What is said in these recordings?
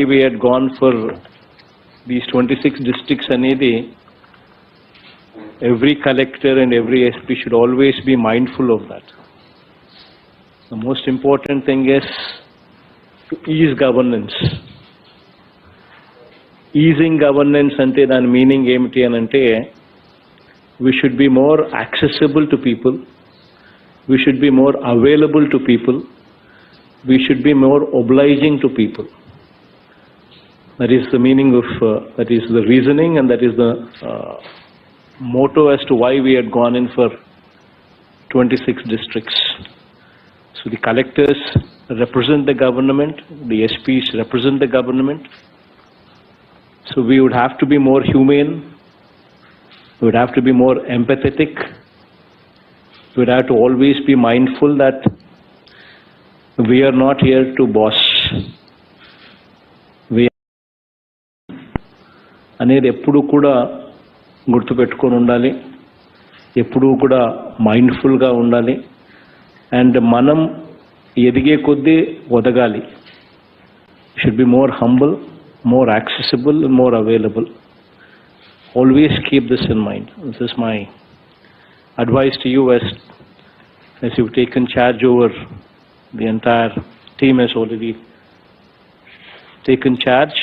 We had gone for these 26 districts anedi, every collector and every SP should always be mindful of that. The most important thing is to ease governance. Easing governance ante dan meaning emiti anante we should be more accessible to people, we should be more available to people, we should be more obliging to people. That is the meaning of, that is the reasoning, and that is the motto as to why we had gone in for 26 districts. So the collectors represent the government, the SPs represent the government. So we would have to be more humane, we would have to be more empathetic, we would have to always be mindful that we are not here to boss. అనేది ఎప్పుడు కూడా గుర్తుపెట్టుకొని ఉండాలి, ఎప్పుడు కూడా మైండ్ఫుల్గా ఉండాలి. And మనం ఎదిగే కొద్దీ ఒదగాలి. Should be more humble, more accessible, more available. Always keep this in mind. This is my advice to you as you've taken charge over the entire team has already taken charge,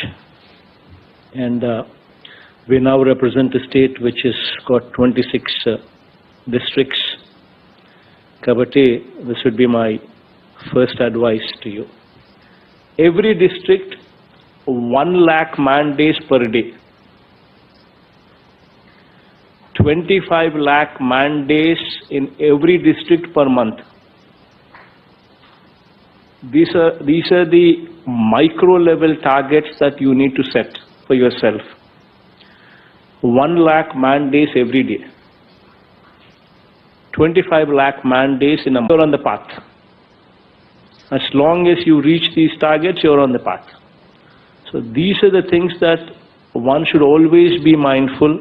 and we now represent a state which has got 26 districts. Kabatti, this would be my first advice to you. Every district, 1 lakh man days per day. 25 lakh man days in every district per month. These are the micro level targets that you need to set for yourself. 1 lakh man days every day. 25 lakh man days in a month. You're on the path. As long as you reach these targets, you're on the path. So these are the things that one should always be mindful.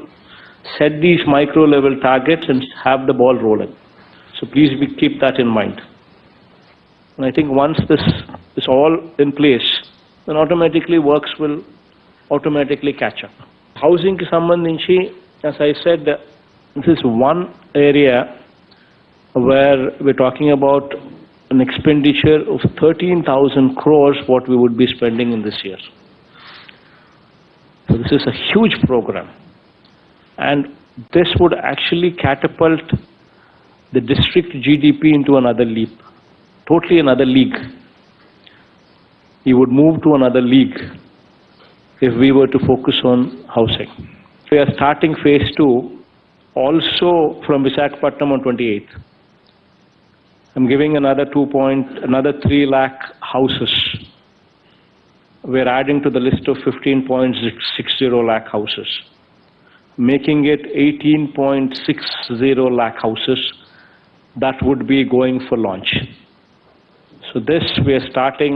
Set these micro level targets and have the ball rolling. So please keep that in mind. And I think once this is all in place, then automatically works will automatically catch up. Housing ki sambandhinchi, as I said, this is one area where we're talking about an expenditure of 13,000 crores what we would be spending in this year. So this is a huge program, and this would actually catapult the district GDP into another leap, totally another league. You would move to another league if we were to focus on housing. We are starting phase 2 also from Visakhapatnam on 28th. I'm giving another 3 lakh houses. We're adding to the list of 15.60 lakh houses, making it 18.60 lakh houses that would be going for launch. So this we are starting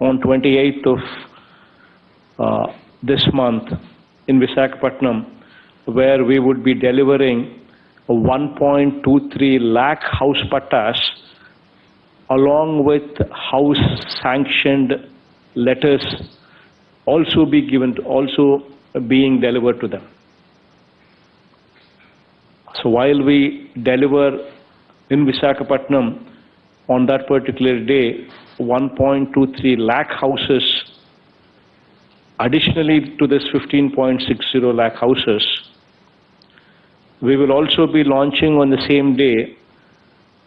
on 28th of this month in Visakhapatnam, where we would be delivering 1.23 lakh house pattas along with house sanctioned letters also being delivered to them. So while we deliver in Visakhapatnam on that particular day 1.23 lakh houses, additionally to this 15.60 lakh houses, we will also be launching on the same day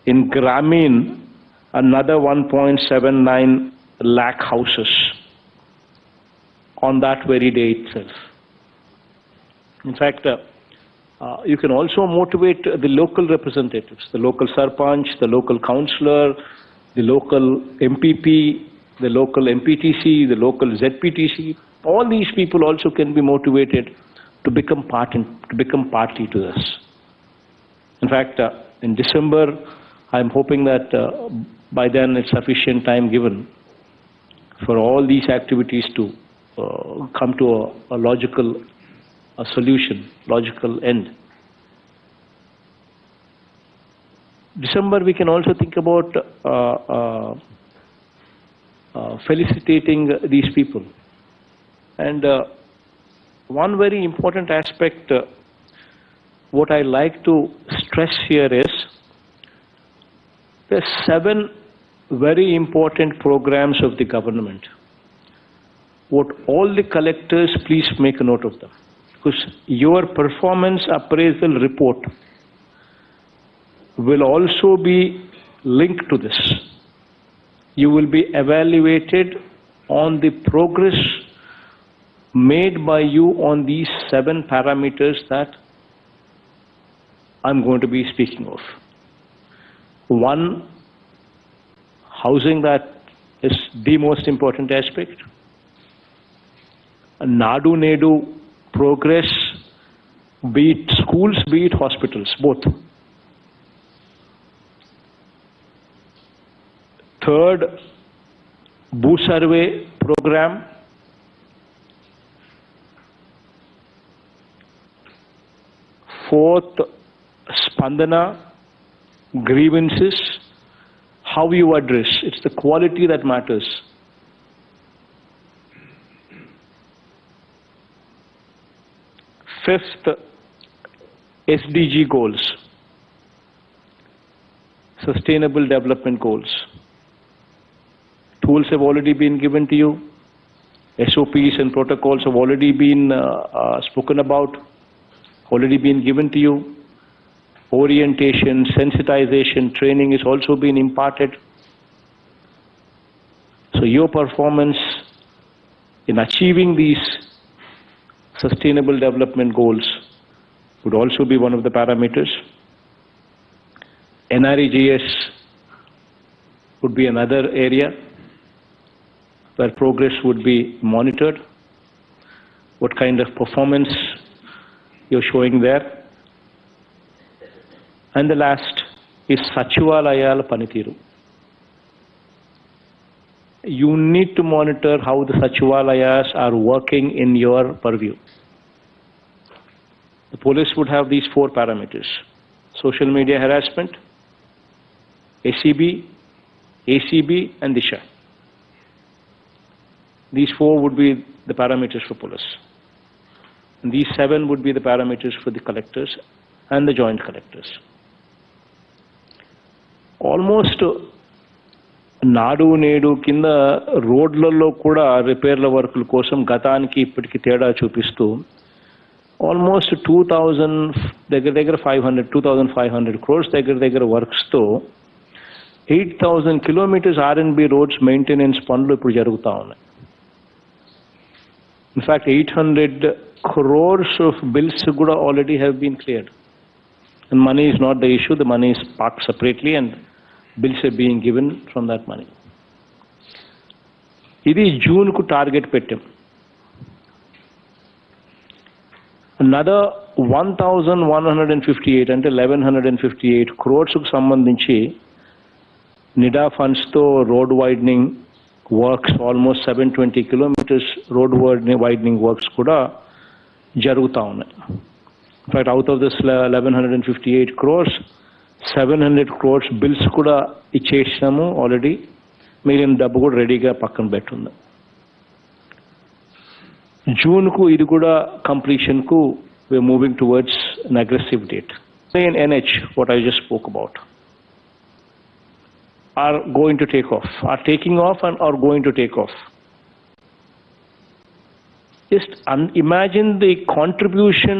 in Grameen another 1.79 lakh houses on that very day itself. In fact, you can also motivate the local representatives, the local sarpanch, the local councillor, the local MPP, the local MPTC, the local ZPTC. All these people also can be motivated to become party to this. In fact, in December, I'm hoping that by then it's sufficient time given for all these activities to come to a logical solution, logical end. December, we can also think about felicitating these people. And one very important aspect, what I like to stress here is, there are 7 very important programs of the government. What all the collectors, please make a note of them. Because your performance appraisal report will also be linked to this. You will be evaluated on the progress made by you on these 7 parameters that I'm going to be speaking of. 1, housing, that is the most important aspect. Nadu Nedu progress, be it schools, be it hospitals, both. 3rd, Boo Survey program. 4th, Spandana, grievances, how you address. It's the quality that matters. 5th, SDG goals, Sustainable Development Goals. Tools have already been given to you. SOPs and protocols have already been spoken about, already been given to you. Orientation, sensitization, training is also being imparted. So your performance in achieving these Sustainable Development Goals would also be one of the parameters. NREGS would be another area where progress would be monitored. What kind of performance you're showing there. And the last is Sachivalayala Panitiru. You need to monitor how the Sachivalayas are working in your purview. The police would have these 4 parameters: social media harassment, ACB, ACB, and Disha. These 4 would be the parameters for police. And these 7 would be the parameters for the collectors and the joint collectors. Almost నాడు నేడు కింద రోడ్లలో కూడా రిపేర్ల వర్కుల కోసం గతానికి ఇప్పటికి తేడా చూపిస్తూ ఆల్మోస్ట్ 2500 crores దగ్గర వర్క్స్తో 8,000 kilometers R&B రోడ్స్ మెయింటెనెన్స్ పనులు ఇప్పుడు జరుగుతూ ఉన్నాయి. ఇన్ఫ్యాక్ట్ 800 crores of bills కూడా already have been cleared. And money is not the issue, the money is parked separately and bills are being given from that money. ఇది జూన్కు target పెట్టాం. Another 1,158 అంటే 1,158 crores కు సంబంధించి నిడా ఫండ్స్తో road widening works almost 720 kilometers road widening works కూడా జరుగుతూ ఉన్నాయి. In fact out of this 1,158 crores, 700 crores bills కూడా ఇచ్చేసాము ఆల్రెడీ. మిగిలిన డబ్బు కూడా రెడీగా పక్కన పెట్టుంది. జూన్కు ఇది కూడా కంప్లీషన్కు we are moving towards an aggressive date. In NH, what I just spoke about, are going to take off, are taking off and are going to take off. Just imagine the contribution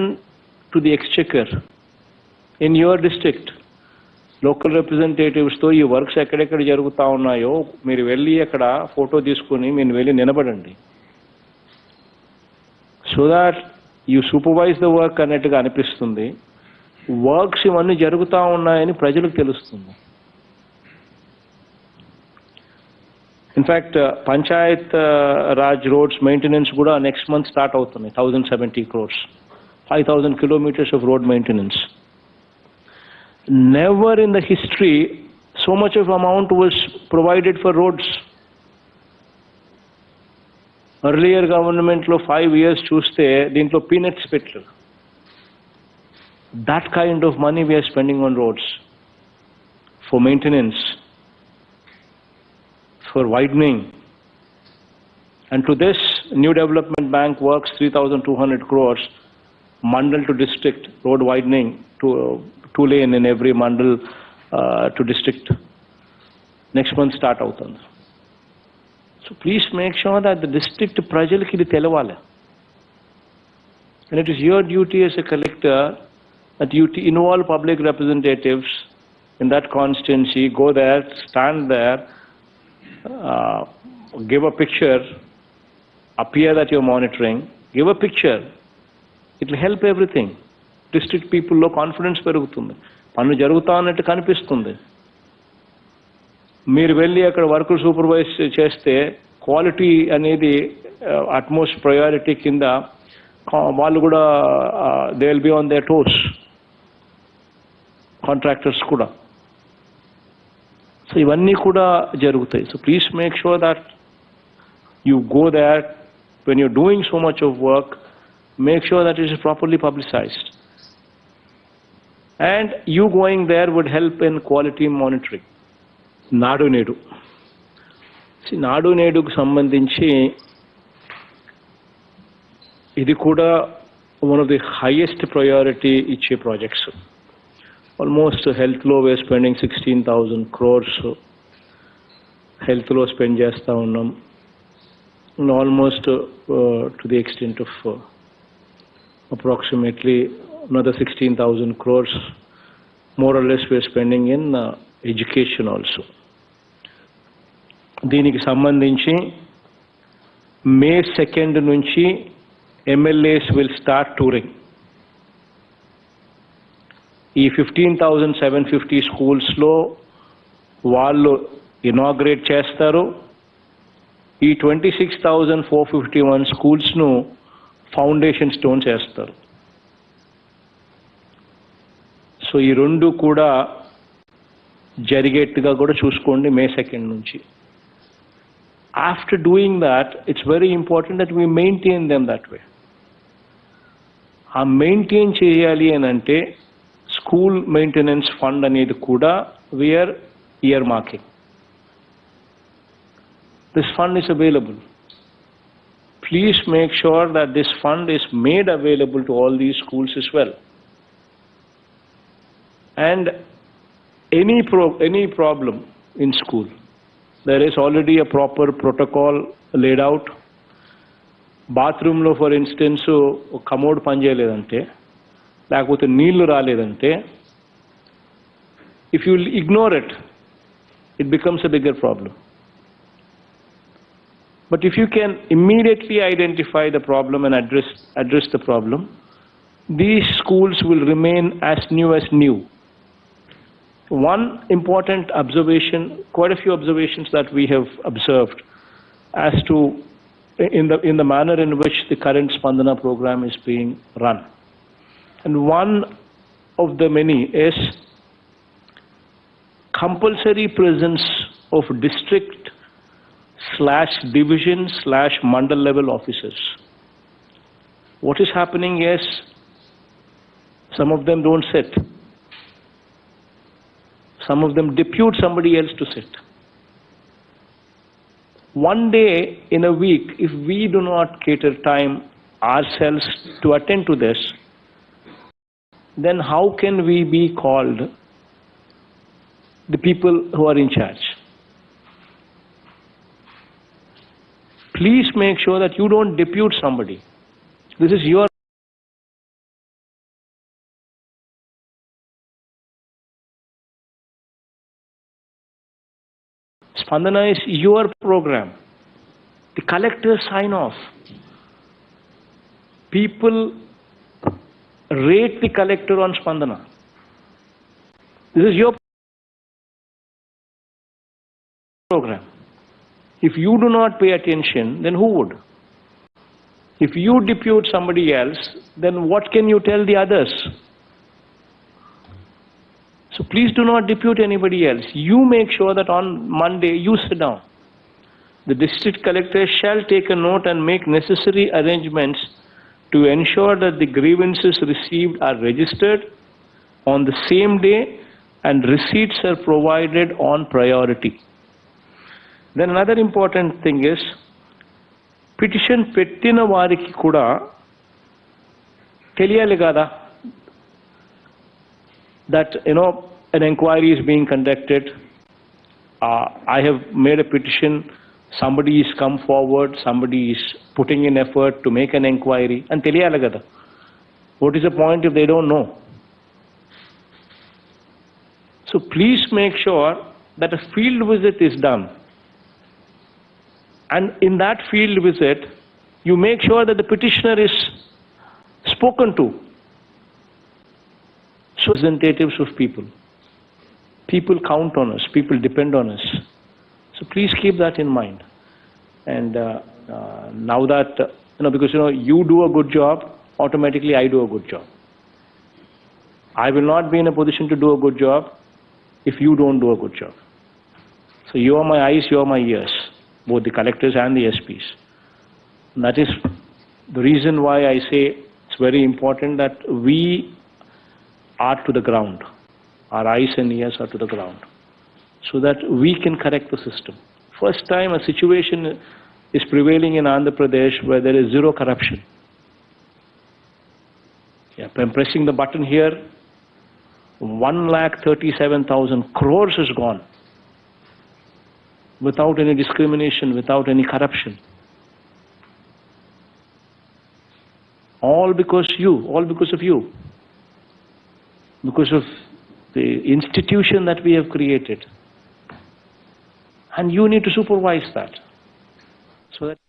to the exchequer in your district. Local రిప్రజెంటేటివ్స్తో ఈ works ఎక్కడెక్కడ జరుగుతూ ఉన్నాయో మీరు వెళ్ళి అక్కడ photo తీసుకుని మీరు వెళ్ళి నిలబడండి. So that you supervise the work అన్నట్టుగా అనిపిస్తుంది. వర్క్స్ ఇవన్నీ జరుగుతూ ఉన్నాయని ప్రజలకు తెలుస్తుంది. In fact Panchayat Raj roads maintenance కూడా నెక్స్ట్ మంత్ స్టార్ట్ అవుతున్నాయి. 1,070 crores, 5,000 kilometers of road maintenance. Never in the history so much of amount was provided for roads. Earlier government lo 5 years చూస్తే దీంట్లో peanuts పెట్టారు. That kind of money we are spending on roads for maintenance, for widening, and to this New Development Bank works 3,200 crores, mandal to district, road widening to 2-lane in every mandal to district. Next month start అవుతుంది. So please make sure that the district prajaliki ఇది తెలవాలి. And it is your duty as a collector that you involve public representatives in that constituency, go there, stand there, give a picture, appear that you're monitoring, give a picture. It will help everything. District people లో confidence పెరుగుతుంది, పనులు జరుగుతా అన్నట్టు కనిపిస్తుంది. మీరు వెళ్ళి అక్కడ work supervise చేస్తే క్వాలిటీ అనేది అట్మోస్ట్ ప్రయారిటీ కింద వాళ్ళు కూడా they will be on their toes, contractors కూడా. సో ఇవన్నీ కూడా జరుగుతాయి. So please make sure that you go there when you're doing so much of work, make sure that it is properly publicised. And you going there would help in quality monitoring. నాడు నేడు, నాడు నేడుకు సంబంధించి ఇది కూడా one of the highest priority ఇచ్చే projects. Almost health లో we're spending 16,000 crores. Health లో spend చేస్తా ఉన్నాం. And almost to the extent of approximately another 16,000 crores, more or less we're spending in education also. దీనికి సంబంధించి May 2nd నుంచి MLAs will start touring. ఈ 15,750 schools లో వాళ్ళు ఇనాగ్రేట్ చేస్తారు. ఈ 26,451 schools-ను ఫౌండేషన్ స్టోన్ చేస్తారు. సో ఈ రెండు కూడా జరిగేట్టుగా కూడా చూసుకోండి May 2nd నుంచి. After doing that, it's very important that we maintain them that way. ఆ మెయింటైన్ చేయాలి అని అంటే స్కూల్ మెయింటెనెన్స్ ఫండ్ అనేది కూడా we are earmarking. This fund is available. Please make sure that this fund is made available to all these schools as well. And any problem in school, there is already a proper protocol laid out. Bathroom lo, for instance, commode panjayledante, lekapothe neellu raledante, if you ignore it, it becomes a bigger problem. But if you can immediately identify the problem and address the problem, these schools will remain as new. One important observation, quite a few observations that we have observed as to in the manner in which the current Spandana program is being run. And one of the many is compulsory presence of district/division/mandal level officers. What is happening is some of them don't sit. Some of them depute somebody else to sit. One day in a week, if we do not cater time ourselves to attend to this, then how can we be called the people who are in charge? Please make sure that you don't depute somebody. This is your Spandana is your program. The collectors sign off. People rate the collector on Spandana. This is your program. If you do not pay attention, then who would? If you depute somebody else, then what can you tell the others? So please do not depute anybody else. You make sure that on Monday you sit down. The district collector shall take a note and make necessary arrangements to ensure that the grievances received are registered on the same day and receipts are provided on priority. Then another important thing is petition పెట్టిన వారికి కూడా తెలియాలి కదా that an inquiry is being conducted. I have made a petition, somebody is come forward, somebody is putting in effort to make an inquiry, and తెలియాలి కదా. What is the point if they don't know? So please make sure that a field visit is done, and in that field visit you make sure that the petitioner is spoken to. So representatives of people count on us, people depend on us, so please keep that in mind. And now that because you do a good job, automatically I do a good job. I will not be in a position to do a good job if you don't do a good job. So you are my eyes, you are my ears, both the collectors and the SPs. And that is the reason why I say it's very important that we are to the ground. Our eyes and ears are to the ground, so that we can correct the system. First time a situation is prevailing in Andhra Pradesh where there is zero corruption. Yeah, I'm pressing the button here, 1,37,000 crores is gone without any discrimination, without any corruption. All because of you. Because of the institution that we have created. And you need to supervise that. So that